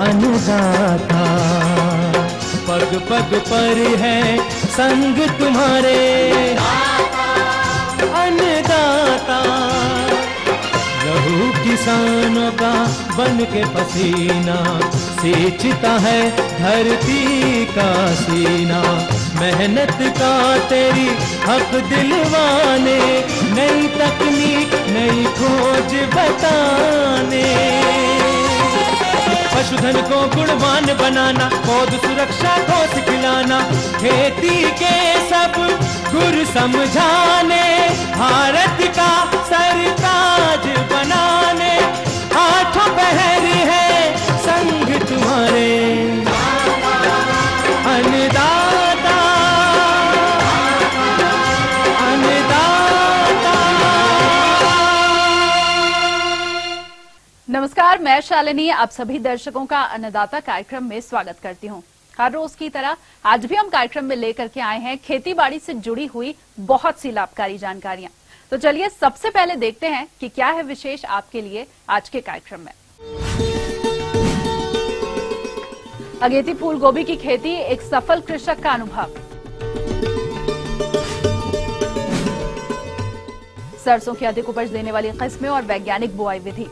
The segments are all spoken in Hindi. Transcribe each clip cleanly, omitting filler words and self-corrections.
अन्नदाता। पग पग पर है संग तुम्हारे अन्नदाता। लहू किसानों का बन के पसीना सींचता है धरती का सीना। मेहनत का तेरी हक दिलवाने, नई तकनीक नई खोज बताने। पशुधन को गुणवान बनाना, पौध सुरक्षा को सिखलाना, खेती के सब गुर समझाने, भारत का सरताज बनाने। आठों पहर है संग तुम्हारे अन्नदाता अन्नदाता। नमस्कार, मैं शालिनी आप सभी दर्शकों का अन्नदाता कार्यक्रम में स्वागत करती हूं। हर रोज की तरह आज भी हम कार्यक्रम में लेकर के आए हैं खेती बाड़ी से जुड़ी हुई बहुत सी लाभकारी जानकारियां। तो चलिए सबसे पहले देखते हैं कि क्या है विशेष आपके लिए आज के कार्यक्रम में। अगेती फूल गोभी की खेती एक सफल कृषक का अनुभव। सरसों की अधिक उपज देने वाली किस्में और वैज्ञानिक बुआई विधि।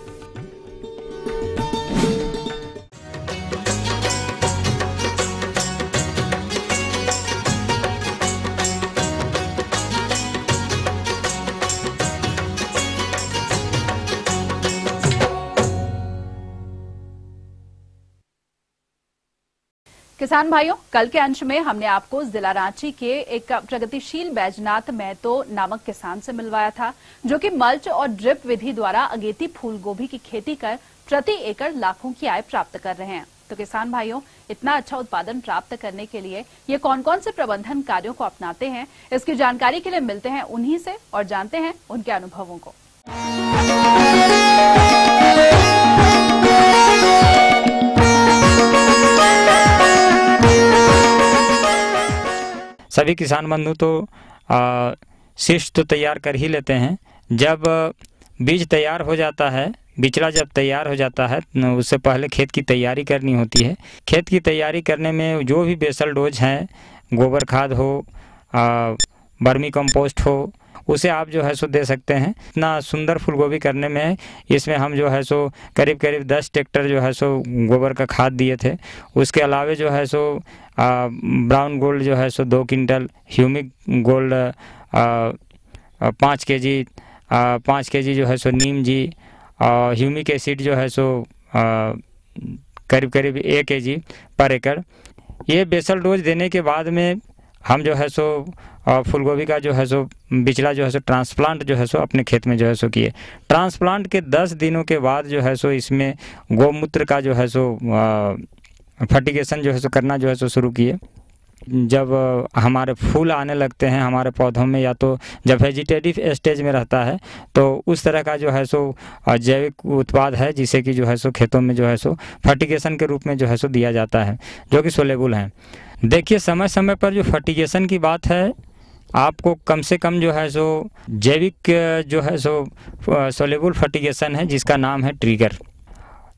किसान भाइयों, कल के अंश में हमने आपको जिला रांची के एक प्रगतिशील बैजनाथ महतो नामक किसान से मिलवाया था, जो कि मल्च और ड्रिप विधि द्वारा अगेती फूल गोभी की खेती कर प्रति एकड़ लाखों की आय प्राप्त कर रहे हैं। तो किसान भाइयों, इतना अच्छा उत्पादन प्राप्त करने के लिए ये कौन कौन से प्रबंधन कार्यों को अपनाते हैं, इसकी जानकारी के लिए मिलते हैं उन्हीं से और जानते हैं उनके अनुभवों को। सभी किसान बंधु तो शीष तो तैयार कर ही लेते हैं। जब बीज तैयार हो जाता है, बिचड़ा जब तैयार हो जाता है, उससे पहले खेत की तैयारी करनी होती है। खेत की तैयारी करने में जो भी बेसल डोज हैं, गोबर खाद हो, वर्मी कंपोस्ट हो, उसे आप जो है सो दे सकते हैं। इतना सुंदर फूलगोभी करने में इसमें हम जो है सो करीब 10 ट्रैक्टर जो है सो गोबर का खाद दिए थे। उसके अलावे जो है सो ब्राउन गोल्ड जो है सो 2 क्विंटल, ह्यूमिक गोल्ड 5 केजी जो है सो नीम जी, ह्यूमिक एसिड जो है सो करीब 1 केजी पर एकड़। ये बेसल डोज देने के बाद में हम जो है सो फूलगोभी का जो है सो बिचड़ा जो है सो ट्रांसप्लांट जो है सो अपने खेत में जो है सो किए। ट्रांसप्लांट के 10 दिनों के बाद जो है सो इसमें गौमूत्र का जो है सो फर्टिगेशन जो है सो करना जो है सो शुरू किए। जब हमारे फूल आने लगते हैं हमारे पौधों में, या तो जब वेजिटेटिव स्टेज में रहता है, तो उस तरह का जो है सो जैविक उत्पाद है जिसे कि जो है सो खेतों में जो है सो फर्टिगेशन के रूप में जो है सो दिया जाता है, जो कि सोलेबल हैं। देखिए, समय समय पर जो फर्टिगेशन की बात है, आपको कम से कम जो है सो जैविक जो है सो सोलेबल फर्टिगेशन है जिसका नाम है ट्रिगर।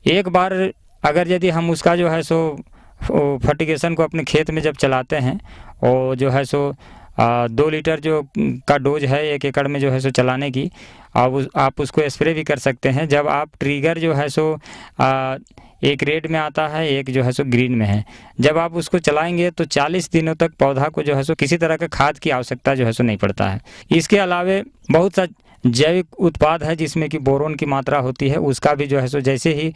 एक बार अगर यदि हम उसका जो है सो फर्टिगेशन को अपने खेत में जब चलाते हैं, और जो है सो 2 लीटर जो का डोज है 1 एकड़ में जो है सो चलाने की, आप उसको स्प्रे भी कर सकते हैं। जब आप ट्रिगर जो है सो एक रेड में आता है, एक जो है सो ग्रीन में है, जब आप उसको चलाएंगे तो 40 दिनों तक पौधा को जो है सो किसी तरह का खाद की आवश्यकता जो है सो नहीं पड़ता है। इसके अलावे बहुत सा जैविक उत्पाद है जिसमें कि बोरोन की मात्रा होती है, उसका भी जो है सो जैसे ही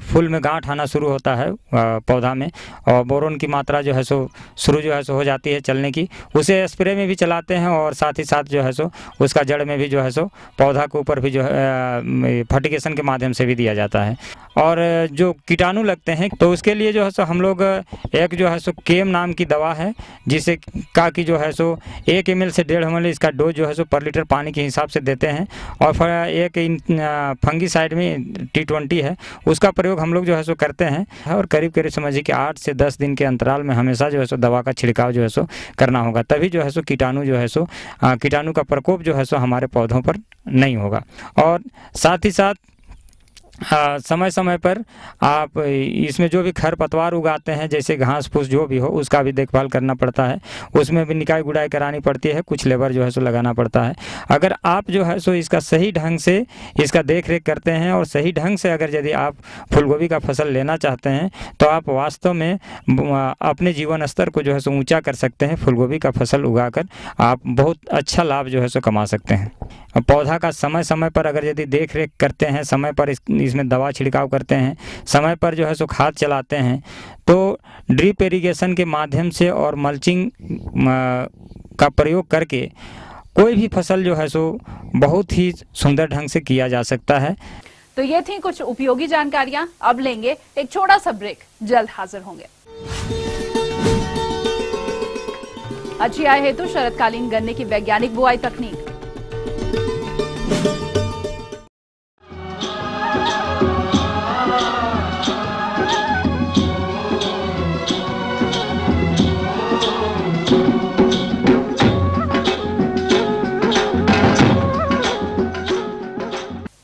फूल में गांठ आना शुरू होता है पौधा में, और बोरोन की मात्रा जो है सो शुरू जो है सो हो जाती है चलने की, उसे स्प्रे में भी चलाते हैं, और साथ ही साथ जो है सो उसका जड़ में भी जो है सो पौधा के ऊपर भी जो है फर्टिगेशन के माध्यम से भी दिया जाता है। और जो कीटाणु लगते हैं तो उसके लिए जो है सो हम लोग एक जो है सो केम नाम की दवा है, जिसे का कि जो है सो 1 ml से 1.5 ml इसका डोज जो है सो पर लीटर पानी के हिसाब से देते हैं। और एक फंगीसाइड में T20 है, उसका प्रयोग हम लोग जो है सो करते हैं। और करीब समझिए कि 8 से 10 दिन के अंतराल में हमेशा जो है सो दवा का छिड़काव जो है सो करना होगा, तभी जो है सो कीटाणु जो है सो कीटाणु का प्रकोप जो है सो हमारे पौधों पर नहीं होगा। और साथ ही साथ समय समय पर आप इसमें जो भी खरपतवार उगाते हैं, जैसे घास फूस जो भी हो, उसका भी देखभाल करना पड़ता है। उसमें भी निकाई गुड़ाई करानी पड़ती है, कुछ लेबर जो है सो लगाना पड़ता है। अगर आप जो है सो इसका सही ढंग से इसका देख रेख करते हैं और सही ढंग से अगर यदि आप फूलगोभी का फसल लेना चाहते हैं तो आप वास्तव में अपने जीवन स्तर को जो है सो ऊँचा कर सकते हैं। फूलगोभी का फसल उगाकर आप बहुत अच्छा लाभ जो है सो कमा सकते हैं। पौधा का समय समय पर अगर यदि देख रेख करते हैं, समय पर इसमें दवा छिड़काव करते हैं, समय पर जो है सो खाद चलाते हैं, तो ड्रिप इरिगेशन के माध्यम से और मल्चिंग का प्रयोग करके कोई भी फसल जो है सो बहुत ही सुंदर ढंग से किया जा सकता है। तो ये थी कुछ उपयोगी जानकारियां। अब लेंगे एक छोटा सा ब्रेक, जल्द हाजिर होंगे। अच्छी आय हेतु शरतकालीन गन्ने की वैज्ञानिक बुआई तकनीक।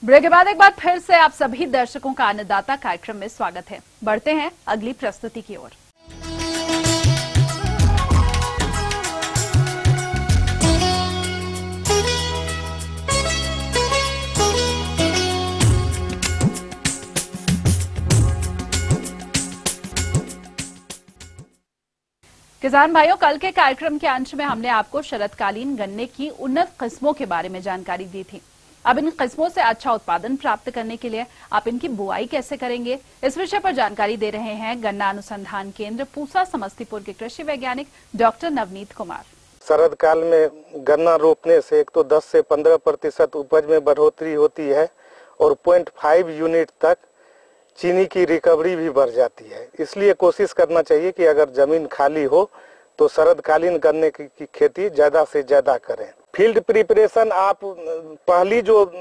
ब्रेक के बाद एक बार फिर से आप सभी दर्शकों का अन्नदाता कार्यक्रम में स्वागत है। बढ़ते हैं अगली प्रस्तुति की ओर। किसान भाइयों, कल के कार्यक्रम के अंश में हमने आपको शरतकालीन गन्ने की उन्नत किस्मों के बारे में जानकारी दी थी। अब इन किस्मों से अच्छा उत्पादन प्राप्त करने के लिए आप इनकी बुआई कैसे करेंगे, इस विषय पर जानकारी दे रहे हैं गन्ना अनुसंधान केंद्र पूसा समस्तीपुर के कृषि वैज्ञानिक डॉक्टर नवनीत कुमार। शरद काल में गन्ना रोपने से एक तो 10 से 15% उपज में बढ़ोतरी होती है और 0.5 यूनिट तक चीनी की रिकवरी भी बढ़ जाती है। इसलिए कोशिश करना चाहिए कि अगर जमीन खाली हो तो शरदकालीन गन्ने की खेती ज्यादा से ज्यादा करें। फील्ड प्रिपरेशन, आप पहली जो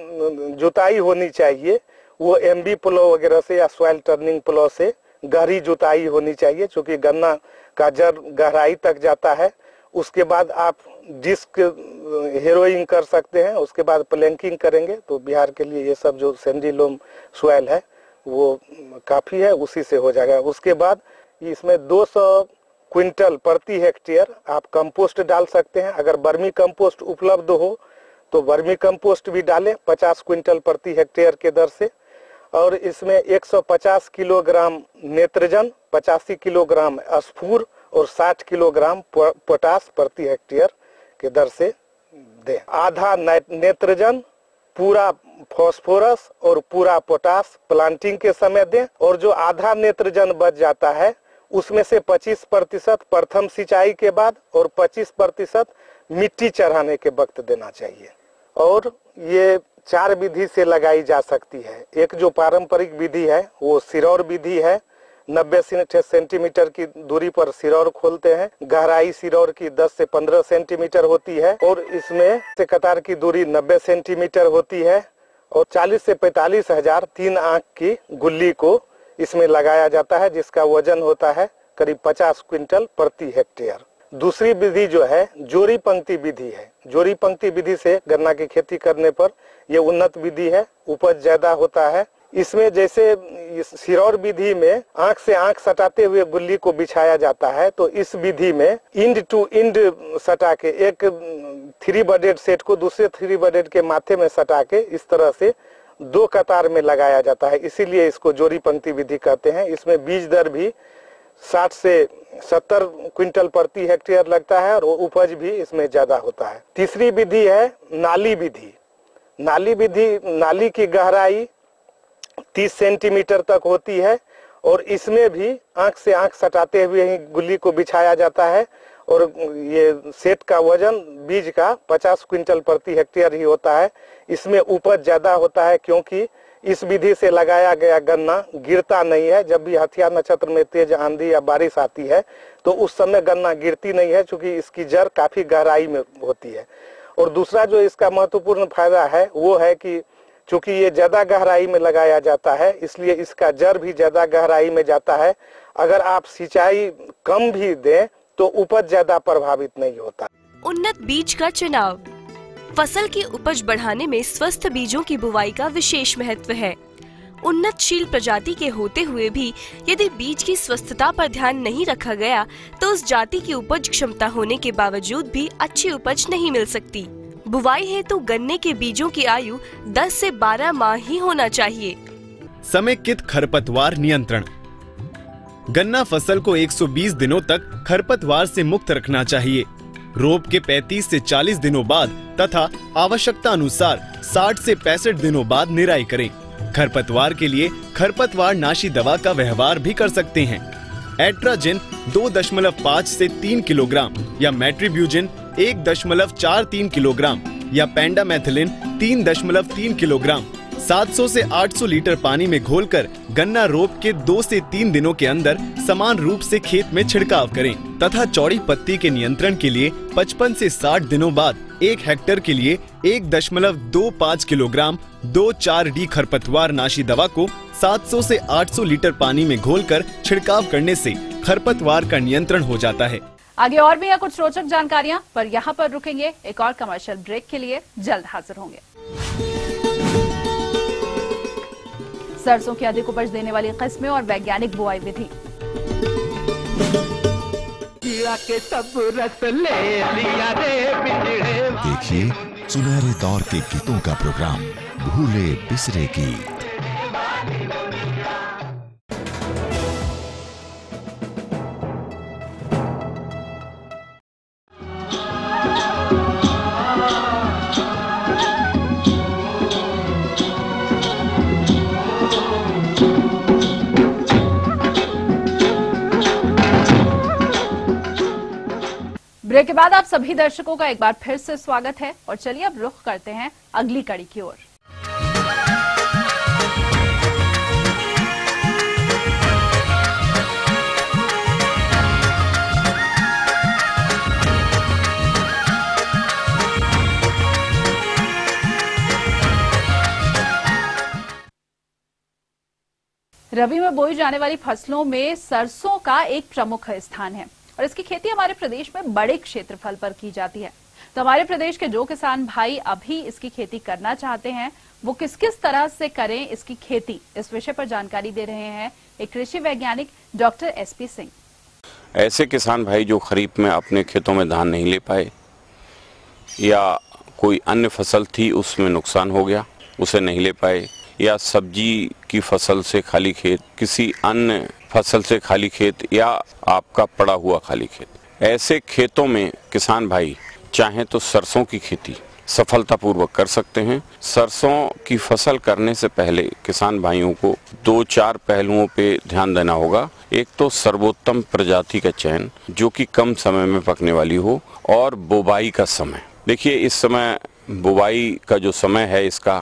जुताई होनी चाहिए वो एमबी प्लो वगैरह से या सॉइल टर्निंग प्लो से गहरी जुताई होनी चाहिए, क्योंकि गन्ना का जड़ गहराई तक जाता है। उसके बाद आप डिस्क हेरोइंग कर सकते हैं, उसके बाद प्लैंकिंग करेंगे तो बिहार के लिए ये सब जो सैंडी लोम सॉइल है वो काफी है, उसी से हो जाएगा। उसके बाद इसमें 200 क्विंटल प्रति हेक्टेयर आप कंपोस्ट डाल सकते हैं। अगर वर्मी कंपोस्ट उपलब्ध हो तो वर्मी कंपोस्ट भी डालें 50 क्विंटल प्रति हेक्टेयर के दर से। और इसमें 150 किलोग्राम नेत्रजन, 85 किलोग्राम स्फूर और 60 किलोग्राम पोटास प्रति हेक्टेयर के दर से दें। आधा नेत्रजन, पूरा फास्फोरस और पूरा पोटास प्लांटिंग के समय दें। और जो आधा नेत्रजन बच जाता है उसमें से 25% प्रथम सिंचाई के बाद और 25% मिट्टी चढ़ाने के वक्त देना चाहिए। और ये 4 विधि से लगाई जा सकती है। एक जो पारंपरिक विधि है वो सिरौर विधि है। 90 सेंटीमीटर की दूरी पर सिरौर खोलते हैं। गहराई सिरौर की 10 से 15 सेंटीमीटर होती है और इसमें से कतार की दूरी 90 सेंटीमीटर होती है। और 40 से 45 हजार 3 आंख की गुल्ली को इसमें लगाया जाता है, जिसका वजन होता है करीब 50 क्विंटल प्रति हेक्टेयर। दूसरी विधि जो है जोड़ी पंक्ति विधि है। जोड़ी पंक्ति विधि से गन्ना की खेती करने पर यह उन्नत विधि है, उपज ज्यादा होता है। इसमें जैसे सिरौर विधि में आंख से आंख सटाते हुए गुल्ली को बिछाया जाता है, तो इस विधि में इंड टू इंड सटा के एक 3 बडेड सेट को दूसरे 3 बडेड के माथे में सटा के इस तरह से 2 कतार में लगाया जाता है। इसीलिए इसको जोड़ी पंक्ति विधि कहते हैं। इसमें बीज दर भी 60 से 70 क्विंटल प्रति हेक्टेयर लगता है और उपज भी इसमें ज्यादा होता है। तीसरी विधि है नाली विधि। नाली विधि, नाली की गहराई 30 सेंटीमीटर तक होती है और इसमें भी आंख से आंख सटाते हुए ही गुल्ली को बिछाया जाता है। और ये सेट का वजन बीज का 50 क्विंटल प्रति हेक्टेयर ही होता है। इसमें उपज ज्यादा होता है क्योंकि इस विधि से लगाया गया गन्ना गिरता नहीं है। जब भी हथिया नक्षत्र में तेज आंधी या बारिश आती है तो उस समय गन्ना गिरती नहीं है, क्योंकि इसकी जड़ काफी गहराई में होती है। और दूसरा जो इसका महत्वपूर्ण फायदा है वो है कि चूंकि ये ज्यादा गहराई में लगाया जाता है, इसलिए इसका जड़ भी ज्यादा गहराई में जाता है। अगर आप सिंचाई कम भी दें तो उपज ज्यादा प्रभावित नहीं होता। उन्नत बीज का चुनाव। फसल की उपज बढ़ाने में स्वस्थ बीजों की बुवाई का विशेष महत्व है। उन्नतशील प्रजाति के होते हुए भी यदि बीज की स्वस्थता पर ध्यान नहीं रखा गया तो उस जाति की उपज क्षमता होने के बावजूद भी अच्छी उपज नहीं मिल सकती। बुवाई हेतु गन्ने के बीजों की आयु 10 से 12 माह ही होना चाहिए। समेकित खरपतवार नियंत्रण। गन्ना फसल को 120 दिनों तक खरपतवार से मुक्त रखना चाहिए। रोप के 35 से 40 दिनों बाद तथा आवश्यकता अनुसार 60 से 65 दिनों बाद निराई करें। खरपतवार के लिए खरपतवार नाशी दवा का व्यवहार भी कर सकते हैं। एट्राजिन 2.5 से 3 किलोग्राम या मेट्रीब्यूजिन 1.43 किलोग्राम या पेंडामेथिलिन 3.3 किलोग्राम 700 से 800 लीटर पानी में घोलकर गन्ना रोप के 2 से 3 दिनों के अंदर समान रूप से खेत में छिड़काव करें तथा चौड़ी पत्ती के नियंत्रण के लिए 55 से 60 दिनों बाद 1 हेक्टेयर के लिए 1.25 किलोग्राम 2,4-D खरपतवार नाशी दवा को 700 से 800 लीटर पानी में घोलकर छिड़काव करने से खरपतवार का नियंत्रण हो जाता है। आगे और भी है कुछ रोचक जानकारियां, पर यहाँ पर रुकेंगे। एक और कमर्शियल ब्रेक के लिए जल्द हाजिर होंगे। सरसों की अधिक उपज देने वाली किस्में और वैज्ञानिक बुआई विधि। के सब रस ले लिया रे बिजड़े। देखिए सुनहरे दौर के गीतों का प्रोग्राम भूले बिसरे गीत। ब्रेक के बाद आप सभी दर्शकों का एक बार फिर से स्वागत है और चलिए अब रुख करते हैं अगली कड़ी की ओर। रबी में बोई जाने वाली फसलों में सरसों का एक प्रमुख स्थान है और इसकी खेती हमारे प्रदेश में बड़े क्षेत्रफल पर की जाती है। तो हमारे प्रदेश के जो किसान भाई अभी इसकी खेती करना चाहते हैं वो किस किस तरह से करें इसकी खेती, इस विषय पर जानकारी दे रहे हैं एक कृषि वैज्ञानिक डॉक्टर SP सिंह। ऐसे किसान भाई जो खरीफ में अपने खेतों में धान नहीं ले पाए या कोई अन्य फसल थी उसमें नुकसान हो गया उसे नहीं ले पाए, या सब्जी की फसल से खाली खेत, किसी अन्य फसल से खाली खेत, या आपका पड़ा हुआ खाली खेत, ऐसे खेतों में किसान भाई चाहें तो सरसों की खेती सफलतापूर्वक कर सकते हैं। सरसों की फसल करने से पहले किसान भाइयों को 2-4 पहलुओं पे ध्यान देना होगा। एक तो सर्वोत्तम प्रजाति का चयन जो कि कम समय में पकने वाली हो, और बुवाई का समय। देखिए इस समय बुवाई का जो समय है इसका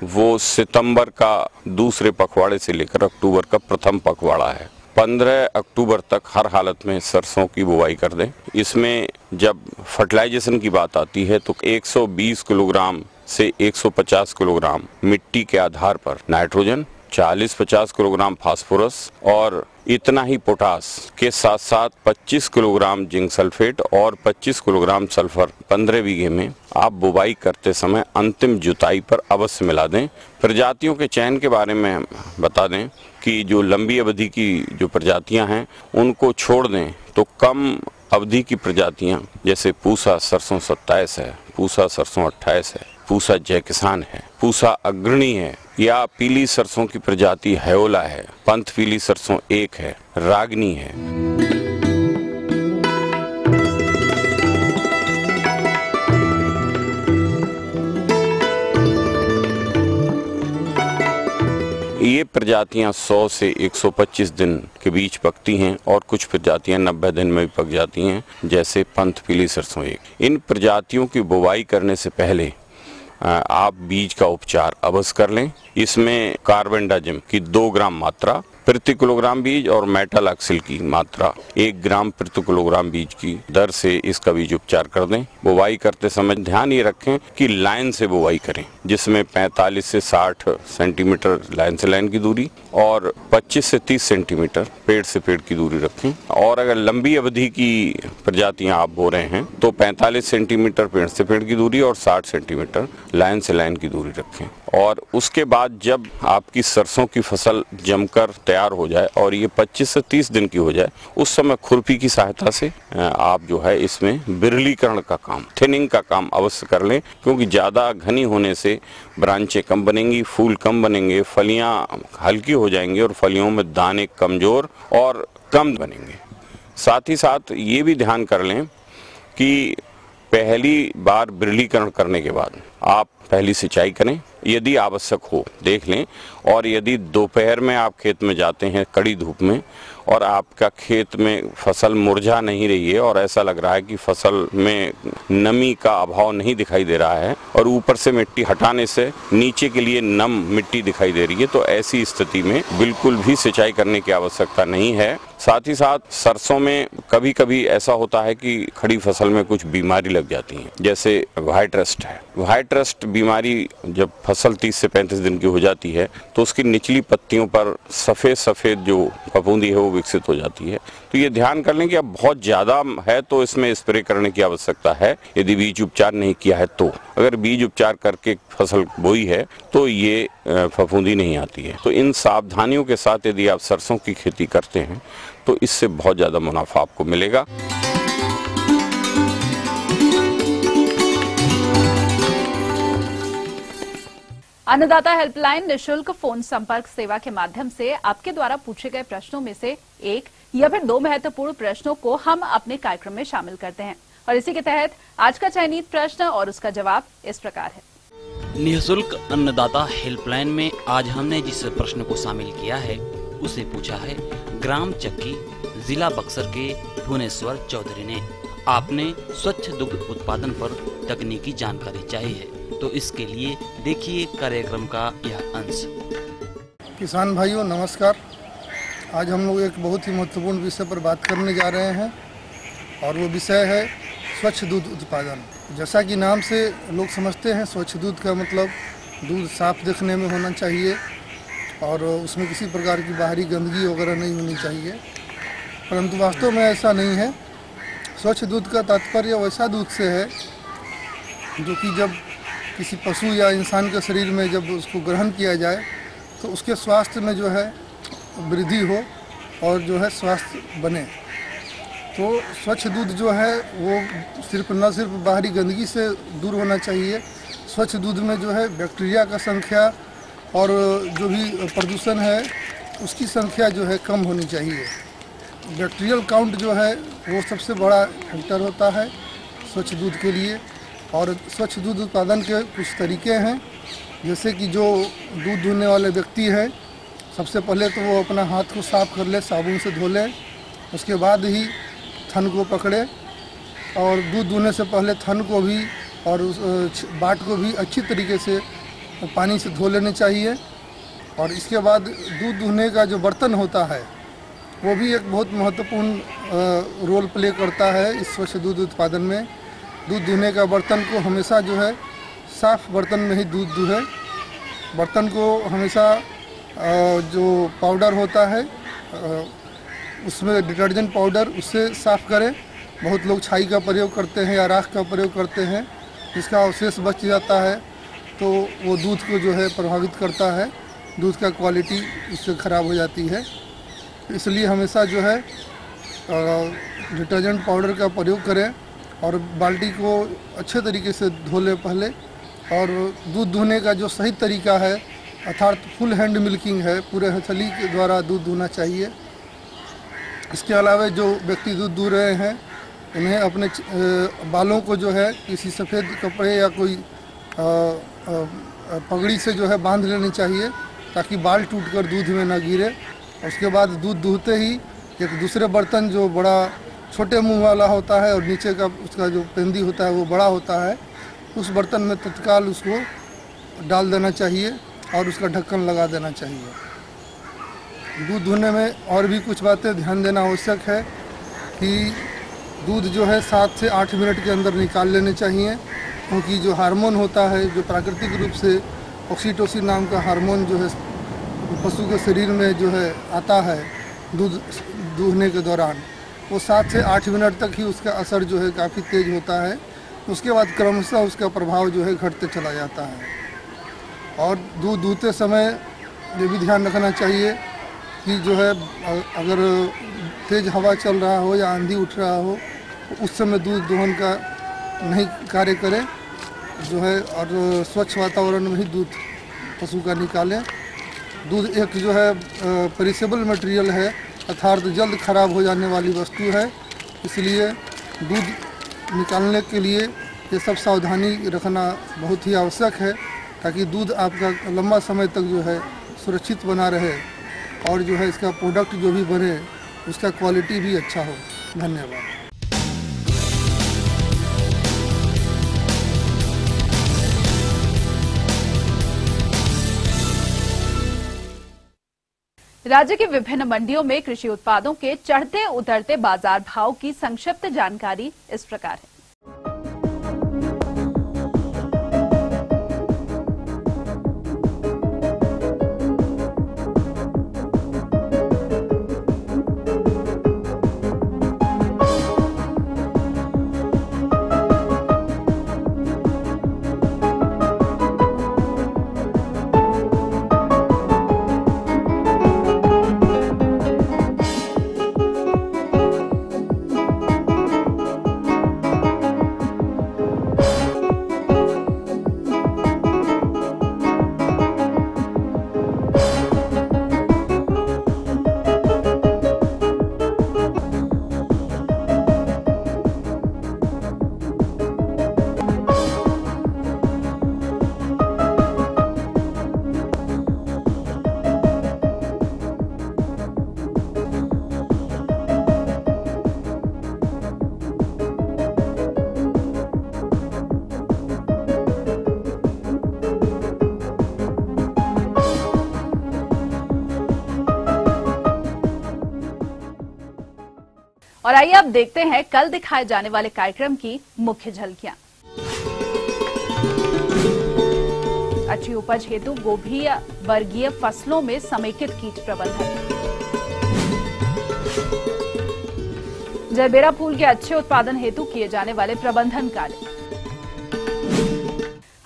वो सितंबर का दूसरे पखवाड़े से लेकर अक्टूबर का प्रथम पखवाड़ा है। 15 अक्टूबर तक हर हालत में सरसों की बुवाई कर दें। इसमें जब फर्टिलाइजेशन की बात आती है तो 120 किलोग्राम से 150 किलोग्राम मिट्टी के आधार पर नाइट्रोजन, 40-50 किलोग्राम फास्फोरस और इतना ही पोटास के साथ साथ 25 किलोग्राम जिंक सल्फेट और 25 किलोग्राम सल्फर 15 बीघे में आप बुवाई करते समय अंतिम जुताई पर अवश्य मिला दें। प्रजातियों के चयन के बारे में बता दें कि जो लंबी अवधि की जो प्रजातियां हैं उनको छोड़ दें तो कम अवधि की प्रजातियां जैसे पूसा सरसों 27 है, पूसा सरसों 28 है, पूसा जय किसान है, पूसा अग्रणी है, या पीली सरसों की प्रजाति हयोला है, पंथ पीली सरसों 1 है, रागनी है। ये प्रजातियां 100 से 125 दिन के बीच पकती हैं और कुछ प्रजातियां 90 दिन में भी पक जाती हैं, जैसे पंथ पीली सरसों 1। इन प्रजातियों की बुवाई करने से पहले आप बीज का उपचार अवश्य कर लें। इसमें कार्बेंडाजिम की 2 ग्राम मात्रा प्रति किलोग्राम बीज और मेटालॉक्सिल की मात्रा 1 ग्राम प्रति किलोग्राम बीज की दर से इसका बीज उपचार कर दें। बुवाई करते समय ध्यान ये रखें कि लाइन से बुवाई करें, जिसमें 45 से 60 सेंटीमीटर लाइन से लाइन की दूरी और 25 से 30 सेंटीमीटर पेड़ से पेड़ की दूरी रखें। और अगर लंबी अवधि की प्रजातियां आप बो रहे हैं तो 45 सेंटीमीटर पेड़ से पेड़ की दूरी और 60 सेंटीमीटर लाइन से लाइन की दूरी रखें। और उसके बाद जब आपकी सरसों की फसल जमकर तैयार हो जाए और ये 25 से 30 दिन की हो जाए, उस समय खुरपी की सहायता से आप जो है इसमें बिरलीकरण का काम, थिनिंग का काम अवश्य कर लें, क्योंकि ज़्यादा घनी होने से ब्रांचें कम बनेंगी, फूल कम बनेंगे, फलियां हल्की हो जाएंगी और फलियों में दाने कमज़ोर और कम बनेंगे। साथ ही साथ ये भी ध्यान कर लें कि पहली बार बिरलीकरण करने के बाद आप पहली सिंचाई करें, यदि आवश्यक हो देख लें, और यदि दोपहर में आप खेत में जाते हैं कड़ी धूप में और आपका खेत में फसल मुरझा नहीं रही है और ऐसा लग रहा है कि फसल में नमी का अभाव नहीं दिखाई दे रहा है और ऊपर से मिट्टी हटाने से नीचे के लिए नम मिट्टी दिखाई दे रही है, तो ऐसी स्थिति में बिल्कुल भी सिंचाई करने की आवश्यकता नहीं है। साथ ही साथ सरसों में कभी कभी ऐसा होता है कि खड़ी फसल में कुछ बीमारी लग जाती है, जैसे व्हाइट रस्ट है। व्हाइट रस्ट बीमारी जब फसल 30 से 35 दिन की हो जाती है तो उसकी निचली पत्तियों पर सफ़ेद सफ़ेद जो फफूंदी है वो विकसित हो जाती है। तो ये ध्यान कर लें कि अब बहुत ज़्यादा है तो इसमें स्प्रे करने की आवश्यकता है, यदि बीज उपचार नहीं किया है तो। अगर बीज उपचार करके फसल बोई है तो ये फफूंदी नहीं आती है। तो इन सावधानियों के साथ यदि आप सरसों की खेती करते हैं तो इससे बहुत ज़्यादा मुनाफा आपको मिलेगा। अन्नदाता हेल्पलाइन निशुल्क फोन संपर्क सेवा के माध्यम से आपके द्वारा पूछे गए प्रश्नों में से एक या फिर दो महत्वपूर्ण प्रश्नों को हम अपने कार्यक्रम में शामिल करते हैं और इसी के तहत आज का चयनित प्रश्न और उसका जवाब इस प्रकार है। निःशुल्क अन्नदाता हेल्पलाइन में आज हमने जिस प्रश्न को शामिल किया है उसे पूछा है ग्राम चक्की, जिला बक्सर के भुवनेश्वर चौधरी ने। आपने स्वच्छ दुग्ध उत्पादन पर तकनीकी जानकारी चाहिए, तो इसके लिए देखिए कार्यक्रम का यह अंश। किसान भाइयों नमस्कार। आज हम लोग एक बहुत ही महत्वपूर्ण विषय पर बात करने जा रहे हैं और वो विषय है स्वच्छ दूध उत्पादन। जैसा कि नाम से लोग समझते हैं, स्वच्छ दूध का मतलब दूध साफ दिखने में होना चाहिए और उसमें किसी प्रकार की बाहरी गंदगी वगैरह नहीं होनी चाहिए, परंतु वास्तव में ऐसा नहीं है। स्वच्छ दूध का तात्पर्य वैसा दूध से है जो कि जब किसी पशु या इंसान के शरीर में जब उसको ग्रहण किया जाए तो उसके स्वास्थ्य में जो है वृद्धि हो और जो है स्वास्थ्य बने। तो स्वच्छ दूध जो है वो न सिर्फ बाहरी गंदगी से दूर होना चाहिए, स्वच्छ दूध में जो है बैक्टीरिया का संख्या और जो भी प्रदूषण है उसकी संख्या जो है कम होनी चाहिए। बैक्टीरियल काउंट जो है वो सबसे बड़ा फैक्टर होता है स्वच्छ दूध के लिए। और स्वच्छ दूध उत्पादन के कुछ तरीके हैं, जैसे कि जो दूध दूहने वाले व्यक्ति हैं सबसे पहले तो वो अपना हाथ को साफ कर ले, साबुन से धो लें, उसके बाद ही थन को पकड़े और दूध दूहने से पहले थन को भी और उस बाट को भी अच्छी तरीके से पानी से धो लेने चाहिए। और इसके बाद दूध दूहने का जो बर्तन होता है वो भी एक बहुत महत्वपूर्ण रोल प्ले करता है इस स्वच्छ दूध उत्पादन में। दूध दूहने का बर्तन को हमेशा जो है साफ बर्तन में ही दूध दूहे। बर्तन को हमेशा जो पाउडर होता है उसमें डिटर्जेंट पाउडर उससे साफ़ करें। बहुत लोग छाई का प्रयोग करते हैं या राख का प्रयोग करते हैं, जिसका अवशेष बच जाता है तो वो दूध को जो है प्रभावित करता है, दूध का क्वालिटी उससे ख़राब हो जाती है। इसलिए हमेशा जो है डिटर्जेंट पाउडर का प्रयोग करें और बाल्टी को अच्छे तरीके से धो लें पहले। और दूध दूहने का जो सही तरीका है अर्थात फुल हैंड मिल्किंग है, पूरे हथेली के द्वारा दूध दूहना चाहिए। इसके अलावा जो व्यक्ति दूध दूह रहे हैं उन्हें अपने बालों को जो है किसी सफ़ेद कपड़े या कोई पगड़ी से जो है बांध लेनी चाहिए ताकि बाल टूटकर दूध में ना गिरे। उसके बाद दूध दूहते ही एक दूसरे बर्तन जो बड़ा छोटे मुंह वाला होता है और नीचे का उसका जो पेंदी होता है वो बड़ा होता है, उस बर्तन में तत्काल उसको डाल देना चाहिए और उसका ढक्कन लगा देना चाहिए। दूध दूहने में और भी कुछ बातें ध्यान देना आवश्यक है कि दूध जो है 7 से 8 मिनट के अंदर निकाल लेने चाहिए, क्योंकि जो हार्मोन होता है जो प्राकृतिक रूप से ऑक्सीटोसिन नाम का हार्मोन जो है पशु के शरीर में जो है आता है दूध दूहने के दौरान, वो 7 से 8 मिनट तक ही उसका असर जो है काफ़ी तेज़ होता है। उसके बाद क्रमशः उसका प्रभाव जो है घटते चला जाता है। और दूध दूहते समय ये भी ध्यान रखना चाहिए कि जो है अगर तेज हवा चल रहा हो या आंधी उठ रहा हो तो उस समय दूध दोहन का नहीं कार्य करें जो है, और स्वच्छ वातावरण में ही दूध पशु का निकालें। दूध एक जो है पेरिसेबल मटेरियल है, अर्थात जल्द खराब हो जाने वाली वस्तु है, इसलिए दूध निकालने के लिए ये सब सावधानी रखना बहुत ही आवश्यक है ताकि दूध आपका लंबा समय तक जो है सुरक्षित बना रहे और जो है इसका प्रोडक्ट जो भी बने उसका क्वालिटी भी अच्छा हो। धन्यवाद। राज्य की विभिन्न मंडियों में कृषि उत्पादों के चढ़ते उतरते बाजार भाव की संक्षिप्त जानकारी इस प्रकार है। और आइए अब देखते हैं कल दिखाए जाने वाले कार्यक्रम की मुख्य झलकियां। अच्छी उपज हेतु गोभी वर्गीय फसलों में समेकित कीट प्रबंधन। जरबेरा फूल के अच्छे उत्पादन हेतु किए जाने वाले प्रबंधन कार्य।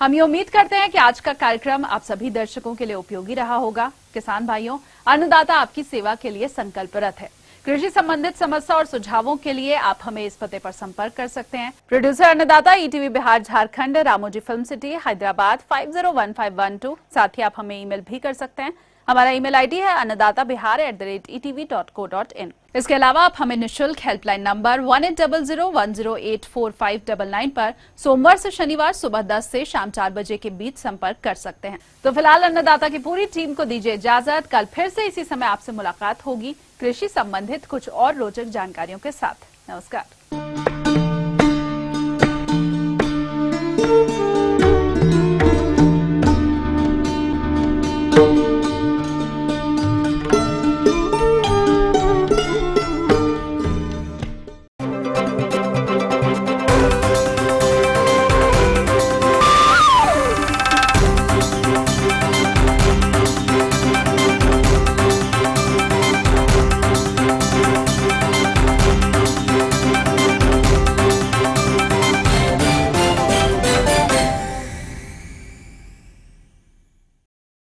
हम ये उम्मीद करते हैं कि आज का कार्यक्रम आप सभी दर्शकों के लिए उपयोगी रहा होगा। किसान भाइयों, अन्नदाता आपकी सेवा के लिए संकल्परत है। कृषि संबंधित समस्या और सुझावों के लिए आप हमें इस पते पर संपर्क कर सकते हैं। प्रोड्यूसर अन्नदाता, ETV Bihar Jharkhand, Ramoji film city, Hyderabad 501512। साथ ही आप हमें ईमेल भी कर सकते हैं। हमारा ईमेल आईडी है annadatabihar@etv.co.in। इसके अलावा आप हमें निःशुल्क हेल्पलाइन नंबर 180010084599 पर सोमवार से शनिवार सुबह 10 से शाम 4 बजे के बीच संपर्क कर सकते हैं। तो फिलहाल अन्नदाता की पूरी टीम को दीजिए इजाजत। कल फिर से इसी समय आपसे मुलाकात होगी कृषि संबंधित कुछ और रोचक जानकारियों के साथ। नमस्कार।